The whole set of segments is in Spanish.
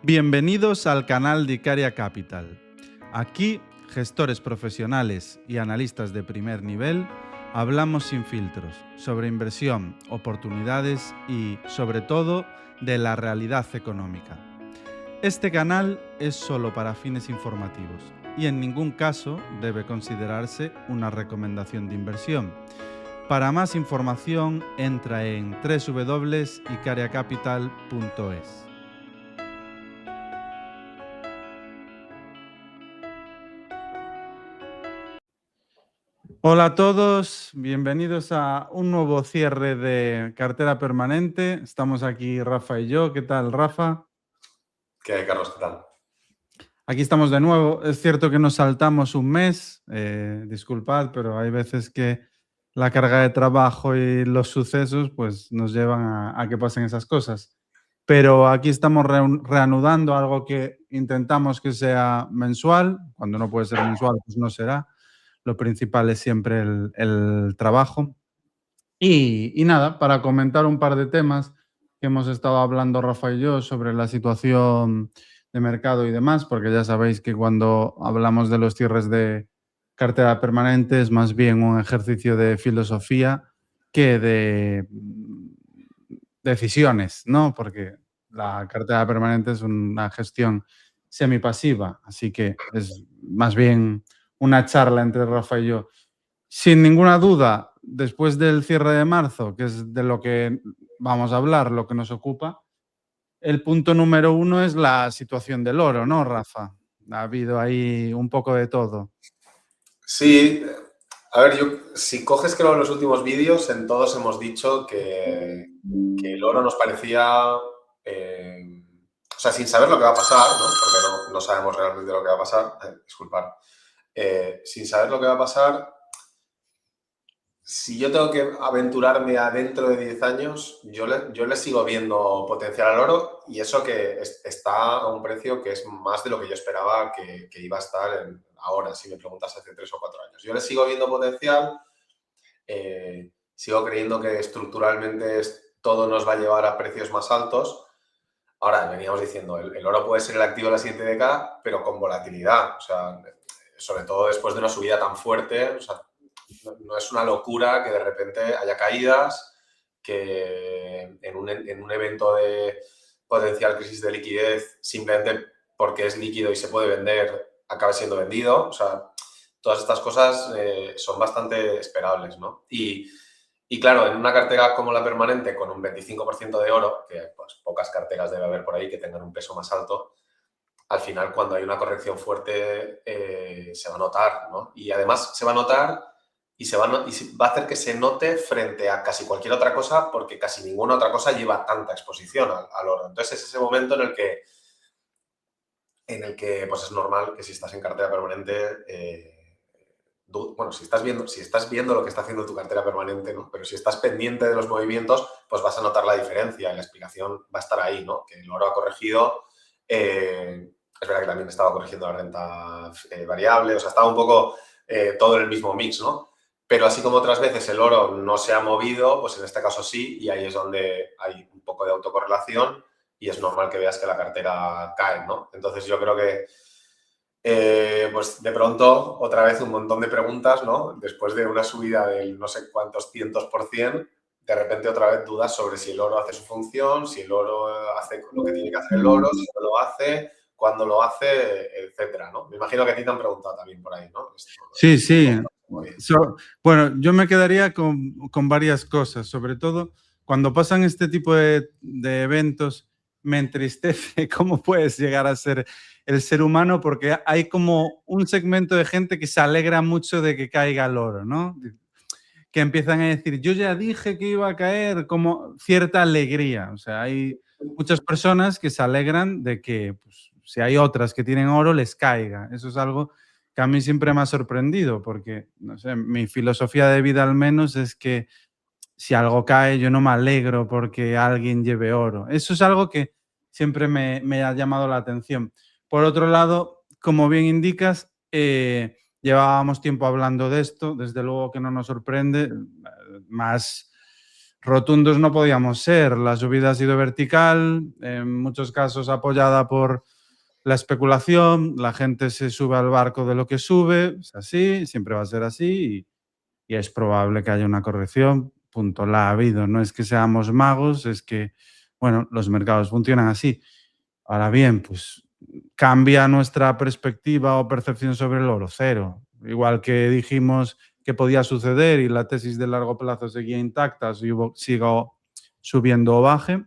Bienvenidos al canal de Icaria Capital. Aquí, gestores profesionales y analistas de primer nivel, hablamos sin filtros sobre inversión, oportunidades y, sobre todo, de la realidad económica. Este canal es solo para fines informativos y en ningún caso debe considerarse una recomendación de inversión. Para más información, entra en www.icariacapital.es. Hola a todos, bienvenidos a un nuevo cierre de cartera permanente. Estamos aquí Rafa y yo. ¿Qué tal, Rafa? ¿Qué hay, Carlos? ¿Qué tal? Aquí estamos de nuevo. Es cierto que nos saltamos un mes, disculpad, pero hay veces que la carga de trabajo y los sucesos pues, nos llevan a que pasen esas cosas. Pero aquí estamos reanudando algo que intentamos que sea mensual. Cuando no puede ser mensual, pues no será. Lo principal es siempre el trabajo. Y nada, para comentar un par de temas que hemos estado hablando Rafa y yo sobre la situación de mercado y demás, porque ya sabéis que cuando hablamos de los cierres de cartera permanente es más bien un ejercicio de filosofía que de decisiones, ¿no? Porque la cartera permanente es una gestión semipasiva, así que es más bien una charla entre Rafa y yo. Sin ninguna duda, después del cierre de marzo, que es de lo que vamos a hablar, lo que nos ocupa, el punto número uno es la situación del oro, ¿no, Rafa? Ha habido ahí un poco de todo. Sí, a ver, si coges creo en los últimos vídeos, en todos hemos dicho que el oro nos parecía, o sea, sin saber lo que va a pasar, ¿no? Porque no sabemos realmente lo que va a pasar, disculpad, sin saber lo que va a pasar, si yo tengo que aventurarme a dentro de 10 años, yo le sigo viendo potencial al oro y eso que está a un precio que es más de lo que yo esperaba que iba a estar ahora, si me preguntas hace 3 o 4 años. Yo le sigo viendo potencial, sigo creyendo que estructuralmente todo nos va a llevar a precios más altos. Ahora, veníamos diciendo, el oro puede ser el activo de la siguiente década, pero con volatilidad, o sea, sobre todo después de una subida tan fuerte, o sea, no es una locura que de repente haya caídas, que en un evento de potencial crisis de liquidez, simplemente porque es líquido y se puede vender, acabe siendo vendido. O sea, todas estas cosas son bastante esperables, ¿no? Y claro, en una cartera como la permanente, con un 25% de oro, que pues, pocas carteras debe haber por ahí que tengan un peso más alto, al final cuando hay una corrección fuerte se va a notar, ¿no? Y además se va a notar y va a hacer que se note frente a casi cualquier otra cosa, porque casi ninguna otra cosa lleva tanta exposición al oro. Entonces es ese momento en el que pues es normal que si estás en cartera permanente, bueno, si estás viendo lo que está haciendo tu cartera permanente, ¿no? Pero si estás pendiente de los movimientos, pues vas a notar la diferencia y la explicación va a estar ahí, ¿no? Que el oro ha corregido, es verdad que también estaba corrigiendo la renta variable, o sea, estaba un poco todo en el mismo mix, ¿no? Pero así como otras veces el oro no se ha movido, pues en este caso sí, y ahí es donde hay un poco de autocorrelación y es normal que veas que la cartera cae, ¿no? Entonces yo creo que pues de pronto, otra vez un montón de preguntas, ¿no? Después de una subida del no sé cuántos cientos por cien, de repente otra vez dudas sobre si el oro hace su función, si el oro hace lo que tiene que hacer el oro, si no lo hace, cuándo lo hace, etcétera, ¿no? Me imagino que a ti te han preguntado también por ahí, ¿no? Sí, sí. Bueno, yo me quedaría con varias cosas, sobre todo cuando pasan este tipo de eventos, me entristece cómo puedes llegar a ser el ser humano, porque hay como un segmento de gente que se alegra mucho de que caiga el oro, ¿no? Que empiezan a decir, yo ya dije que iba a caer, como cierta alegría. O sea, hay muchas personas que se alegran de que pues, si hay otras que tienen oro, les caiga. Eso es algo que a mí siempre me ha sorprendido, porque, no sé, mi filosofía de vida al menos es que si algo cae, yo no me alegro porque alguien lleve oro. Eso es algo que siempre me ha llamado la atención. Por otro lado, como bien indicas, llevábamos tiempo hablando de esto, desde luego que no nos sorprende, más rotundos no podíamos ser. La subida ha sido vertical, en muchos casos apoyada por la especulación, la gente se sube al barco de lo que sube, es así, siempre va a ser así y es probable que haya una corrección, punto, la ha habido. No es que seamos magos, es que, bueno, los mercados funcionan así. Ahora bien, pues cambia nuestra perspectiva o percepción sobre el oro, cero. Igual que dijimos que podía suceder y la tesis de largo plazo seguía intacta, sigo subiendo o baje,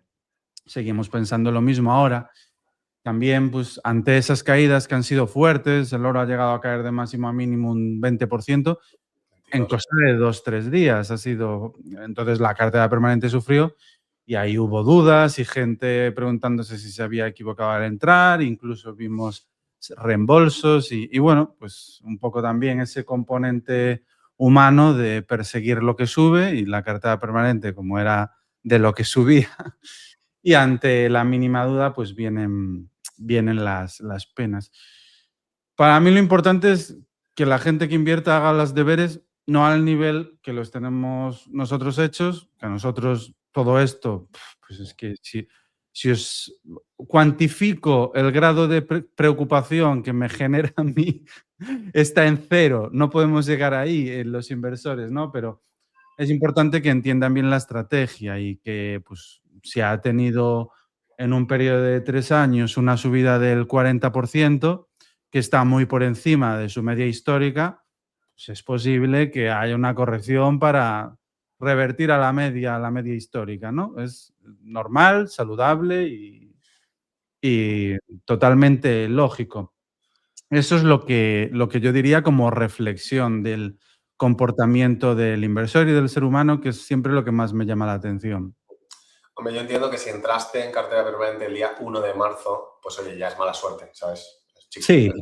seguimos pensando lo mismo ahora. También, pues, ante esas caídas que han sido fuertes, el oro ha llegado a caer de máximo a mínimo un 20% en 22. cosa de 2 3 días. Ha sido, entonces la cartera permanente sufrió y ahí hubo dudas y gente preguntándose si se había equivocado al entrar, incluso vimos reembolsos y bueno, pues un poco también ese componente humano de perseguir lo que sube y la cartera permanente como era de lo que subía y ante la mínima duda pues vienen las penas. Para mí lo importante es que la gente que invierta haga los deberes, no al nivel que los tenemos nosotros hechos, que a nosotros todo esto, pues es que si os cuantifico el grado de preocupación que me genera a mí, está en cero. No podemos llegar ahí los inversores, ¿no? Pero es importante que entiendan bien la estrategia y que, pues, si ha tenido en un periodo de 3 años una subida del 40%, que está muy por encima de su media histórica, pues es posible que haya una corrección para revertir a la media histórica, ¿no? Es normal, saludable y totalmente lógico. Eso es lo que yo diría como reflexión del comportamiento del inversor y del ser humano, que es siempre lo que más me llama la atención. Hombre, yo entiendo que si entraste en cartera permanente el día 1 de marzo, pues oye, ya es mala suerte, ¿sabes? Chico, Sí,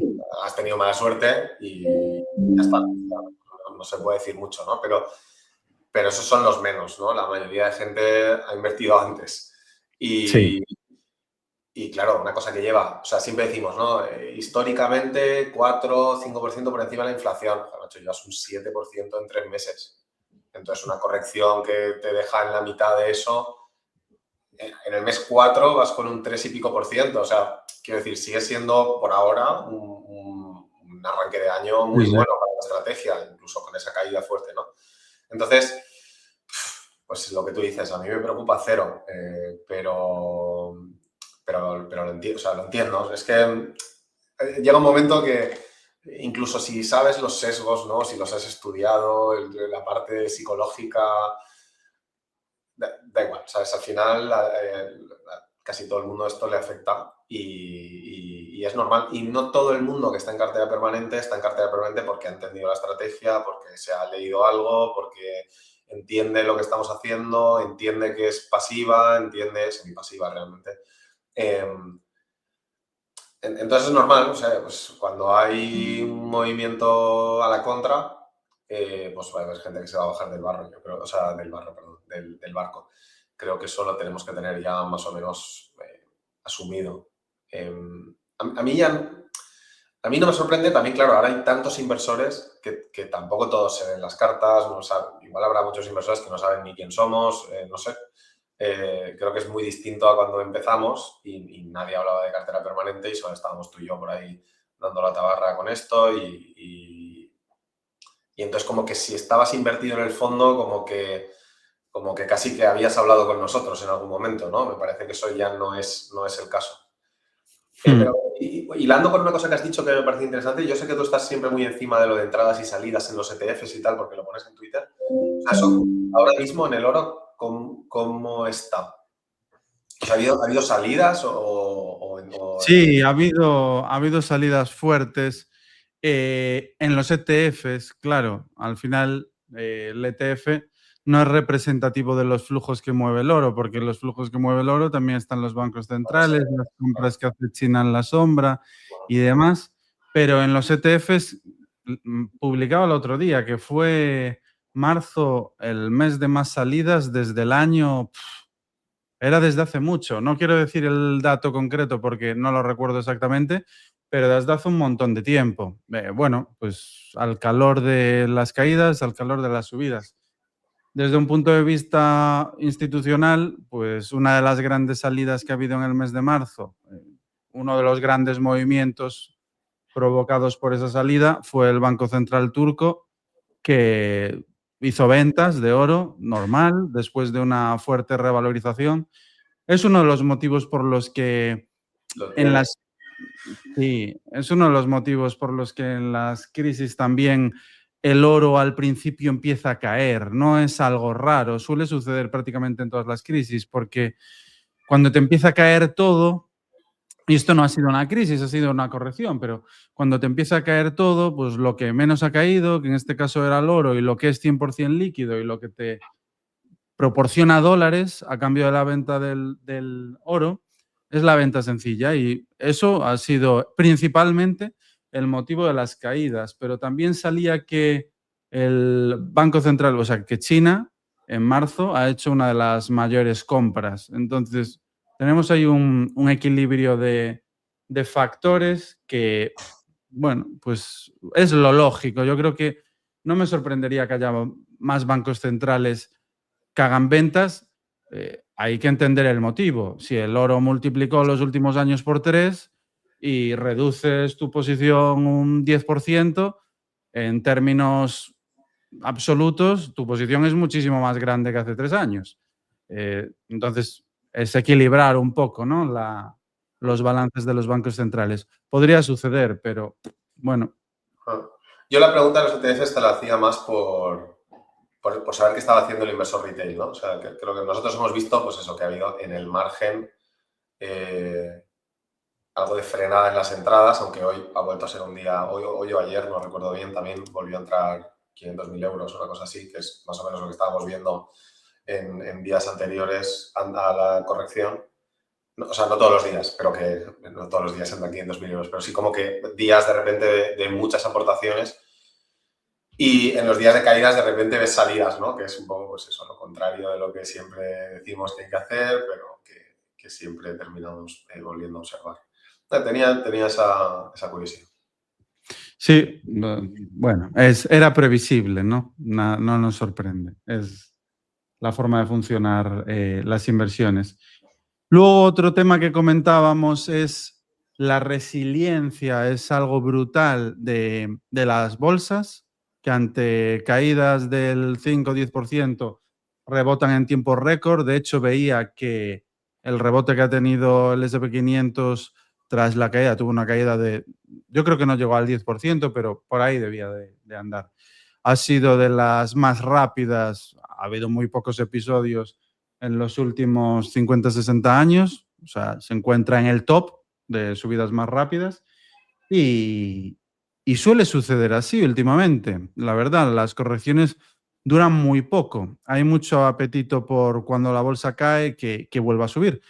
has tenido mala suerte y ya está. No se puede decir mucho, ¿no? Pero esos son los menos, ¿no? La mayoría de gente ha invertido antes. sí, Y claro, una cosa que lleva, o sea, siempre decimos, ¿no? Históricamente 4 o 5% por encima de la inflación. Joder, macho, llevas un 7% en 3 meses. Entonces, una corrección que te deja en la mitad de eso, en el mes 4 vas con un 3 y pico por ciento. O sea, quiero decir, sigue siendo por ahora un arranque de año sí, muy sí. bueno para la estrategia, incluso con esa caída fuerte, ¿no? Entonces, pues lo que tú dices, a mí me preocupa cero, pero lo entiendo, o sea, lo entiendo. Es que llega un momento que incluso si sabes los sesgos, ¿no? Si los has estudiado, la parte psicológica, da igual, ¿sabes? Al final casi todo el mundo esto le afecta y es normal. Y no todo el mundo que está en cartera permanente está en cartera permanente porque ha entendido la estrategia, porque se ha leído algo, porque entiende lo que estamos haciendo, entiende que es pasiva, entiende semipasiva realmente. Entonces es normal, o sea, pues cuando hay un movimiento a la contra, pues va a haber gente que se va a bajar del barro, yo creo, o sea, del barro, perdón, del barco. Creo que eso lo tenemos que tener ya más o menos asumido. A mí ya, a mí no me sorprende, también claro, ahora hay tantos inversores que tampoco todos se ven las cartas, no saben, igual habrá muchos inversores que no saben ni quién somos, no sé. Creo que es muy distinto a cuando empezamos y nadie hablaba de cartera permanente y solo estábamos tú y yo por ahí dando la tabarra con esto y entonces como que si estabas invertido en el fondo, como que casi que habías hablado con nosotros en algún momento, ¿no? Me parece que eso ya no es el caso. Pero hilando con una cosa que has dicho que me parece interesante, yo sé que tú estás siempre muy encima de lo de entradas y salidas en los ETFs y tal, porque lo pones en Twitter. O sea, eso ahora mismo en el oro, ¿cómo está? O sea, ¿ha habido salidas Sí, ha habido salidas fuertes. En los ETFs, claro, al final el ETF no es representativo de los flujos que mueve el oro, porque los flujos que mueve el oro también están los bancos centrales, las compras que hace China en la sombra y demás. Pero en los ETFs, publicaba el otro día que fue marzo el mes de más salidas desde el año. Era desde hace mucho. No quiero decir el dato concreto porque no lo recuerdo exactamente, pero desde hace un montón de tiempo. Bueno, pues al calor de las caídas, al calor de las subidas. desde un punto de vista institucional, pues una de las grandes salidas que ha habido en el mes de marzo, uno de los grandes movimientos provocados por esa salida fue el Banco Central turco, que hizo ventas de oro normal después de una fuerte revalorización. Es uno de los motivos por los que Lo en tiene. las sí, es uno de los motivos por los que en las crisis también el oro al principio empieza a caer. No es algo raro, suele suceder prácticamente en todas las crisis, porque cuando te empieza a caer todo, y esto no ha sido una crisis, ha sido una corrección, pero cuando te empieza a caer todo, pues lo que menos ha caído, que en este caso era el oro, y lo que es 100% líquido y lo que te proporciona dólares a cambio de la venta del oro, es la venta sencilla. Y eso ha sido principalmente el motivo de las caídas. Pero también salía que el Banco Central, o sea, que China en marzo ha hecho una de las mayores compras. Entonces, tenemos ahí un equilibrio de factores que, bueno, pues es lo lógico. Yo creo que no me sorprendería que haya más bancos centrales que hagan ventas. Hay que entender el motivo. Si el oro multiplicó los últimos años por 3 y reduces tu posición un 10%, en términos absolutos, tu posición es muchísimo más grande que hace 3 años. Entonces, es equilibrar un poco, ¿no? Los balances de los bancos centrales. Podría suceder, pero bueno. Yo la pregunta de los ETFs te la hacía más por saber qué estaba haciendo el inversor retail, ¿no? O sea, que creo que nosotros hemos visto, pues eso, que ha habido en el margen algo de frenada en las entradas, aunque hoy ha vuelto a ser un día, hoy o ayer, no recuerdo bien, también volvió a entrar 500.000 euros o una cosa así, que es más o menos lo que estábamos viendo en días anteriores a la corrección. No, o sea, no todos los días, pero que no todos los días entran 500.000 euros, pero sí como que días de repente de muchas aportaciones. Y en los días de caídas de repente ves salidas, ¿no? Que es un poco, pues eso, lo contrario de lo que siempre decimos que hay que hacer, pero que siempre terminamos volviendo a observar. Tenía esa curiosidad. Sí, bueno, era previsible, ¿no? No nos sorprende. Es la forma de funcionar las inversiones. Luego, otro tema que comentábamos es la resiliencia. Es algo brutal de las bolsas, que ante caídas del 5 o 10% rebotan en tiempo récord. De hecho, veía que el rebote que ha tenido el S&P 500 tras la caída, tuvo una caída de, yo creo que no llegó al 10%, pero por ahí debía de andar. Ha sido de las más rápidas, ha habido muy pocos episodios en los últimos 50, 60 años, o sea, se encuentra en el top de subidas más rápidas y suele suceder así últimamente. La verdad, las correcciones duran muy poco. Hay mucho apetito por cuando la bolsa cae que vuelva a subir,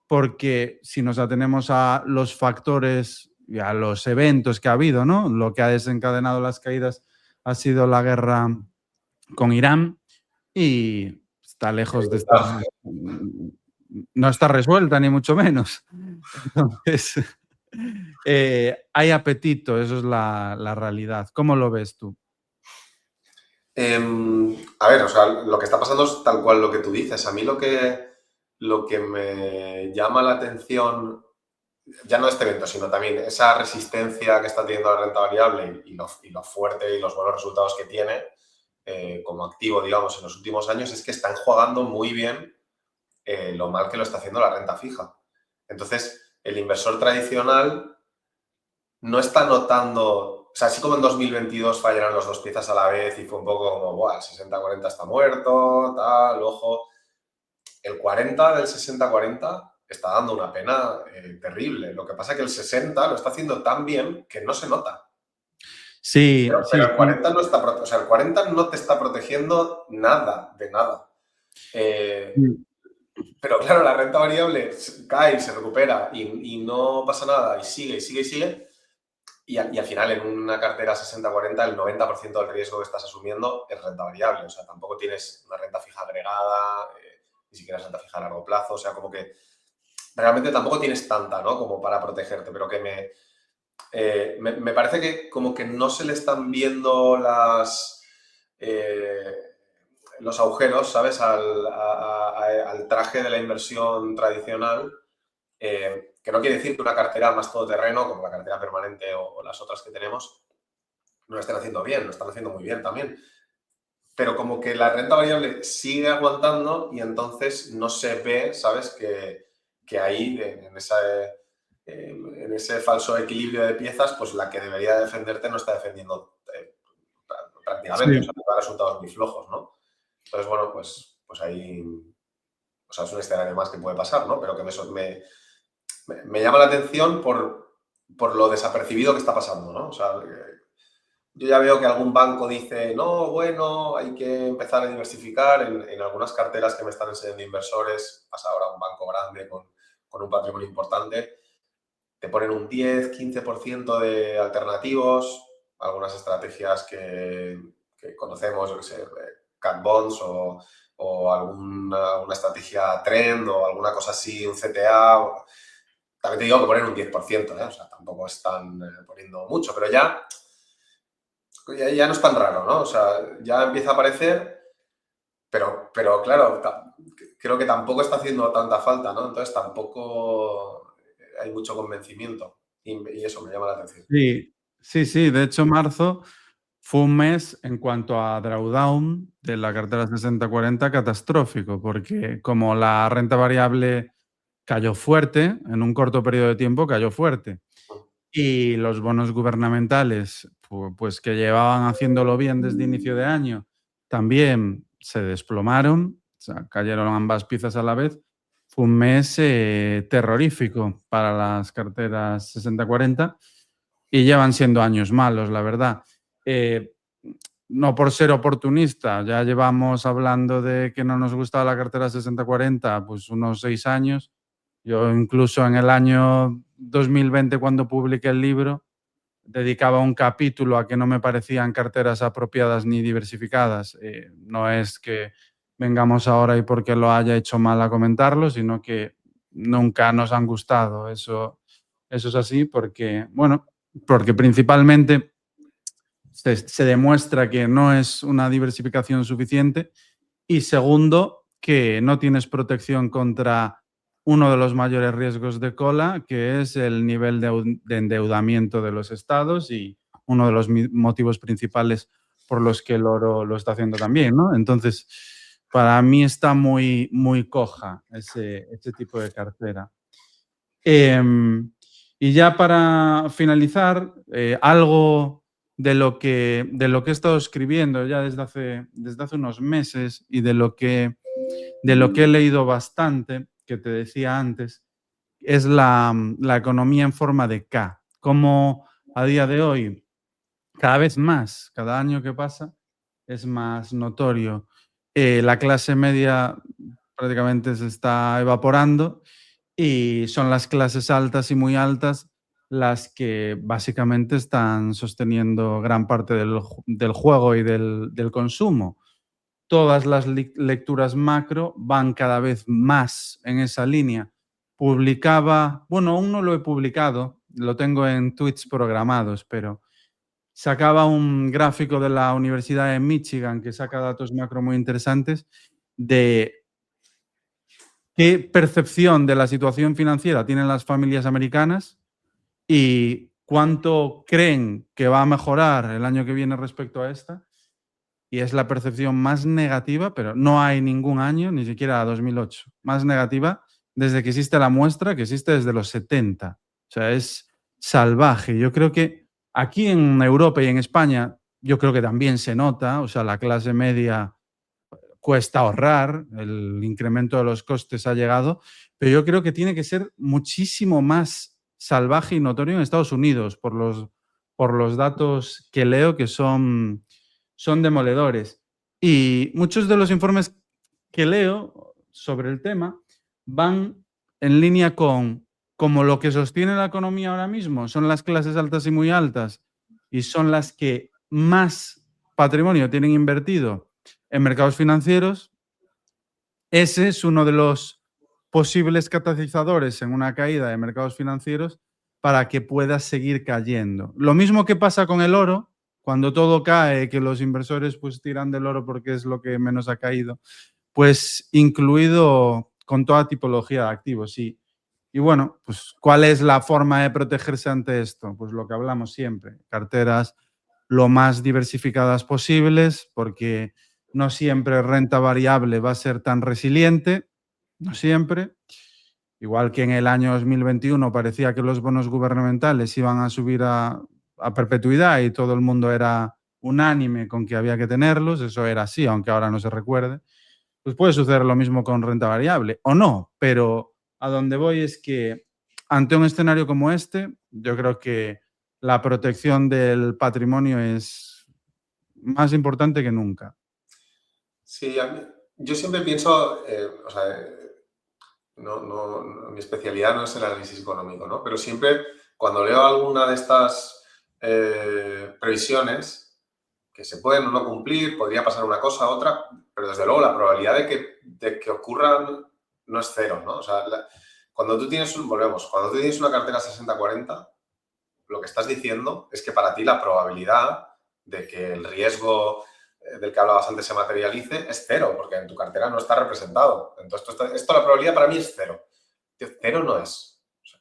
porque si nos atenemos a los factores y a los eventos que ha habido, ¿no? Lo que ha desencadenado las caídas ha sido la guerra con Irán y está lejos de estar, no está resuelta ni mucho menos. Entonces, hay apetito, eso es la realidad. ¿Cómo lo ves tú? A ver, o sea, lo que está pasando es tal cual lo que tú dices. A mí lo que me llama la atención, ya no este evento, sino también esa resistencia que está teniendo la renta variable y lo fuerte y los buenos resultados que tiene como activo, digamos, en los últimos años, es que están jugando muy bien lo mal que lo está haciendo la renta fija. Entonces, el inversor tradicional no está notando, o sea, así como en 2022 fallaron los dos piezas a la vez y fue un poco como, buah, el 60-40 está muerto, tal, ojo. El 40 del 60-40 está dando una pena terrible. Lo que pasa es que el 60 lo está haciendo tan bien que no se nota. Sí, Pero sí, el sí. 40 no está, o sea, el 40 no te está protegiendo nada, de nada. Pero claro, la renta variable cae y se recupera y no pasa nada y sigue y sigue y sigue. Y al final, en una cartera 60-40, el 90% del riesgo que estás asumiendo es renta variable. O sea, tampoco tienes una renta fija agregada, ni siquiera es renta fija a largo plazo. O sea, como que realmente tampoco tienes tanta, ¿no? Como para protegerte. Pero que me parece que como que no se le están viendo los agujeros, ¿sabes? Al traje de la inversión tradicional, que no quiere decir que una cartera más todoterreno, como la cartera permanente o las otras que tenemos, no lo estén haciendo bien, lo están haciendo muy bien también. Pero como que la renta variable sigue aguantando y entonces no se ve, ¿sabes? Que ahí, en ese falso equilibrio de piezas, pues la que debería defenderte no está defendiendo prácticamente, o Sí, sea, da resultados muy flojos, ¿no? Entonces, bueno, pues ahí, o sea, es un escenario más que puede pasar, ¿no? Pero que me llama la atención por lo desapercibido que está pasando, ¿no? O sea, yo ya veo que algún banco dice, no, bueno, hay que empezar a diversificar en algunas carteras que me están enseñando inversores. Pasa ahora un banco grande con un patrimonio importante. Te ponen un 10-15% de alternativos, algunas estrategias que conocemos, yo que sé, cat bonds o una estrategia trend o alguna cosa así, un CTA. También te digo que ponen un 10%, ¿eh? O sea, tampoco están poniendo mucho, pero ya no es tan raro, ¿no? O sea, ya empieza a aparecer, pero claro, creo que tampoco está haciendo tanta falta, ¿no? Entonces tampoco hay mucho convencimiento y eso me llama la atención. sí, sí, sí. De hecho, marzo fue un mes en cuanto a drawdown de la cartera 60-40 catastrófico, porque como la renta variable cayó fuerte, en un corto periodo de tiempo cayó fuerte. Y los bonos gubernamentales, pues que llevaban haciéndolo bien desde inicio de año, también se desplomaron, o sea, cayeron ambas piezas a la vez. Fue un mes terrorífico para las carteras 60-40 y llevan siendo años malos, la verdad. Eh, no por ser oportunista, ya llevamos hablando de que no nos gustaba la cartera 60-40, pues unos 6 años. Yo incluso en el año 2020, cuando publiqué el libro, dedicaba un capítulo a que no me parecían carteras apropiadas ni diversificadas. No es que vengamos ahora y porque lo haya hecho mal a comentarlo, sino que nunca nos han gustado. Eso es así porque, bueno, porque principalmente se demuestra que no es una diversificación suficiente y segundo, que no tienes protección contra uno de los mayores riesgos de cola, que es el nivel de endeudamiento de los estados y uno de los motivos principales por los que el oro lo está haciendo también, ¿no? Entonces, para mí está muy, muy coja ese tipo de cartera. Em, y ya para finalizar, algo de lo que he estado escribiendo ya desde hace unos meses y de lo que he leído bastante, que te decía antes, es la economía en forma de K. Como a día de hoy, cada vez más, cada año que pasa, es más notorio. La clase media prácticamente se está evaporando y son las clases altas y muy altas las que básicamente están sosteniendo gran parte del juego y del consumo. Todas las lecturas macro van cada vez más en esa línea. Publicaba, bueno, aún no lo he publicado, lo tengo en tweets programados, pero sacaba un gráfico de la Universidad de Michigan que saca datos macro muy interesantes de qué percepción de la situación financiera tienen las familias americanas y cuánto creen que va a mejorar el año que viene respecto a esta. Y es la percepción más negativa, pero no hay ningún año, ni siquiera 2008, más negativa desde que existe la muestra, que existe desde los 70. O sea, es salvaje. Yo creo que aquí en Europa y en España, yo creo que también se nota, o sea, la clase media cuesta ahorrar, el incremento de los costes ha llegado, pero yo creo que tiene que ser muchísimo más salvaje y notorio en Estados Unidos por los datos que leo que son demoledores. Y muchos de los informes que leo sobre el tema van en línea con como lo que sostiene la economía ahora mismo son las clases altas y muy altas y son las que más patrimonio tienen invertido en mercados financieros. Ese es uno de los posibles catalizadores en una caída de mercados financieros para que pueda seguir cayendo. Lo mismo que pasa con el oro, cuando todo cae, que los inversores pues tiran del oro porque es lo que menos ha caído, pues incluido con toda tipología de activos, sí. Y bueno, pues ¿cuál es la forma de protegerse ante esto? Pues lo que hablamos siempre, carteras lo más diversificadas posibles, porque no siempre renta variable va a ser tan resiliente, no siempre. Igual que en el año 2021 parecía que los bonos gubernamentales iban a subir a perpetuidad y todo el mundo era unánime con que había que tenerlos, eso era así, aunque ahora no se recuerde. Pues puede suceder lo mismo con renta variable, o no, pero a donde voy es que ante un escenario como este, yo creo que la protección del patrimonio es más importante que nunca. Sí, yo siempre pienso, o sea, mi especialidad no es el análisis económico, ¿no? Pero siempre cuando leo alguna de estas previsiones, que se pueden o no cumplir, podría pasar una cosa u otra, pero desde luego la probabilidad de que ocurran no es cero, ¿no? O sea, cuando tú tienes cuando tú tienes una cartera 60-40, lo que estás diciendo es que para ti la probabilidad de que el riesgo del que hablabas antes se materialice es cero, porque en tu cartera no está representado. Entonces, esto la probabilidad para mí es cero. Cero no es. O sea,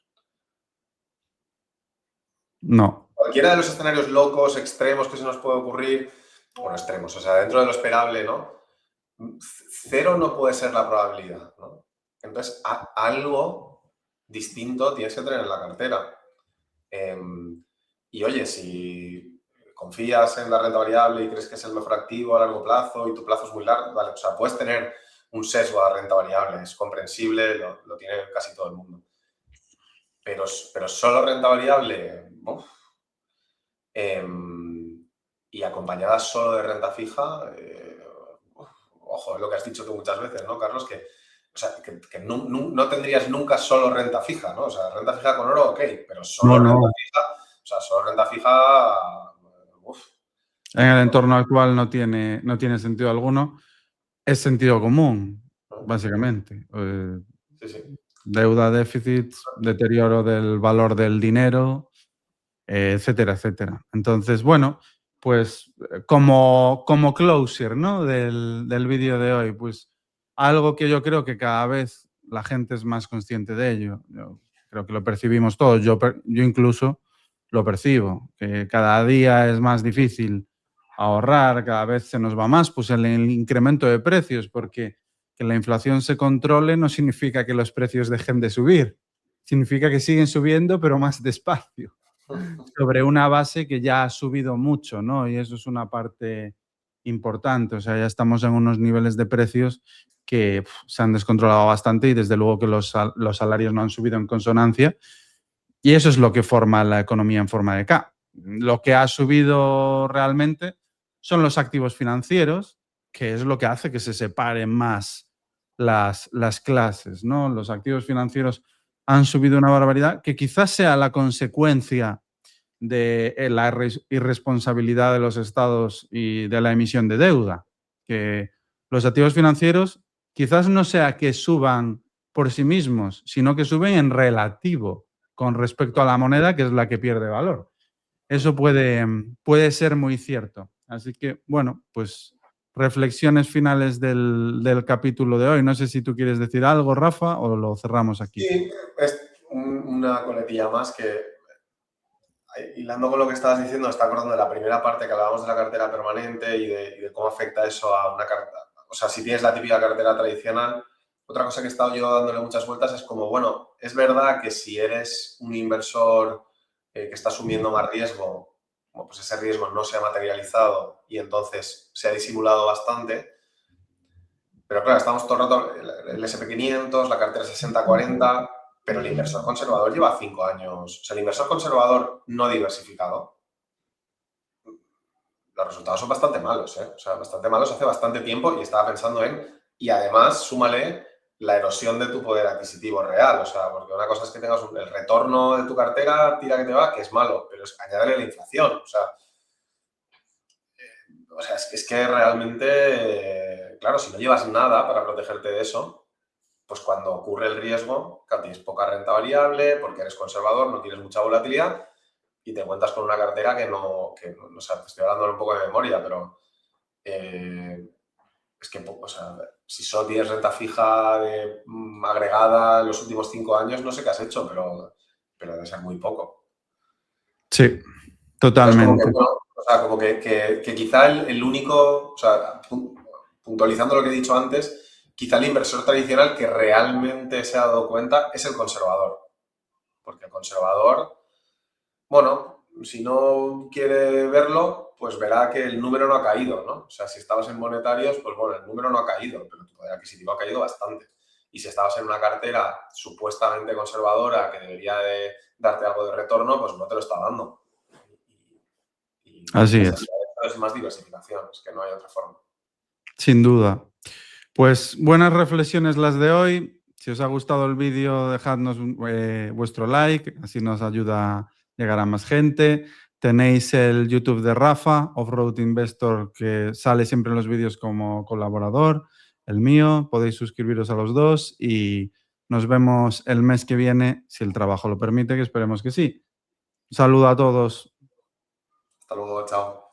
No, cualquiera de los escenarios locos, extremos que se nos puede ocurrir, bueno, extremos, o sea, dentro de lo esperable, ¿no? Cero no puede ser la probabilidad, ¿no? Entonces, algo distinto tienes que tener en la cartera. Y oye, si confías en la renta variable y crees que es el mejor activo a largo plazo y tu plazo es muy largo, vale, o sea, puedes tener un sesgo a renta variable, es comprensible, lo tiene casi todo el mundo. Pero solo renta variable, uf, y acompañada solo de renta fija, ojo, es lo que has dicho tú muchas veces, ¿no, Carlos? O sea, que no tendrías nunca solo renta fija, ¿no? O sea, renta fija con oro, ok, pero solo no, renta no. fija, o sea, solo renta fija, uf, En el entorno actual no tiene sentido alguno. Es sentido común, ¿no? básicamente. Sí, sí. Deuda, déficit, deterioro del valor del dinero, etcétera, etcétera. Entonces, bueno, pues como closer, ¿no? Del vídeo de hoy, pues algo que yo creo que cada vez la gente es más consciente de ello. Yo creo que lo percibimos todos. Yo incluso lo percibo, que cada día es más difícil ahorrar, cada vez se nos va más, pues el incremento de precios, porque que la inflación se controle no significa que los precios dejen de subir, significa que siguen subiendo, pero más despacio sobre una base que ya ha subido mucho, ¿no? Y eso es una parte importante. O sea, ya estamos en unos niveles de precios que se han descontrolado bastante y desde luego que los salarios no han subido en consonancia. Y eso es lo que forma la economía en forma de K. Lo que ha subido realmente son los activos financieros, que es lo que hace que se separen más las clases, ¿no? Los activos financieros han subido una barbaridad que quizás sea la consecuencia de la irresponsabilidad de los estados y de la emisión de deuda, que los activos financieros quizás no sea que suban por sí mismos, sino que suben en relativo con respecto a la moneda, que es la que pierde valor. Eso puede ser muy cierto. Así que, bueno, pues reflexiones finales del capítulo de hoy. No sé si tú quieres decir algo, Rafa, o lo cerramos aquí. Sí, es una coletilla más que, hilando con lo que estabas diciendo, está acordando de la primera parte que hablábamos de la cartera permanente y de cómo afecta eso a una cartera. O sea, si tienes la típica cartera tradicional, otra cosa que he estado yo dándole muchas vueltas es como, bueno, es verdad que si eres un inversor que está asumiendo más riesgo, bueno, pues ese riesgo no se ha materializado y entonces se ha disimulado bastante. Pero claro, estamos todo el rato, el SP500, la cartera 60-40, pero el inversor conservador lleva 5 años. O sea, el inversor conservador no diversificado, los resultados son bastante malos, ¿eh? O sea, bastante malos hace bastante tiempo y estaba pensando y además, súmale la erosión de tu poder adquisitivo real. O sea, porque una cosa es que tengas el retorno de tu cartera, tira que te va, que es malo, pero es añadirle la inflación. Es que realmente, claro, si no llevas nada para protegerte de eso, pues cuando ocurre el riesgo, claro, tienes poca renta variable, porque eres conservador, no tienes mucha volatilidad, y te encuentras con una cartera que no, o sea, te estoy hablando un poco de memoria, pero es que, o sea, si solo tienes renta fija agregada en los últimos 5 años, no sé qué has hecho, pero debe ser muy poco. Sí, totalmente. Como que quizá el único, o sea, puntualizando lo que he dicho antes, quizá el inversor tradicional que realmente se ha dado cuenta es el conservador. Porque el conservador, bueno, si no quiere verlo, pues verá que el número no ha caído, ¿no? O sea, si estabas en monetarios, pues bueno, el número no ha caído, pero tu poder adquisitivo ha caído bastante. Y si estabas en una cartera supuestamente conservadora que debería de darte algo de retorno, pues no te lo está dando. Así es. Es más diversificación, es que no hay otra forma. Sin duda. Pues buenas reflexiones las de hoy. Si os ha gustado el vídeo, dejadnos vuestro like, así nos ayuda a llegar a más gente. Tenéis el YouTube de Rafa, Offroad Investor, que sale siempre en los vídeos como colaborador, el mío. Podéis suscribiros a los dos y nos vemos el mes que viene, si el trabajo lo permite, que esperemos que sí. Un saludo a todos. Hasta luego, chao.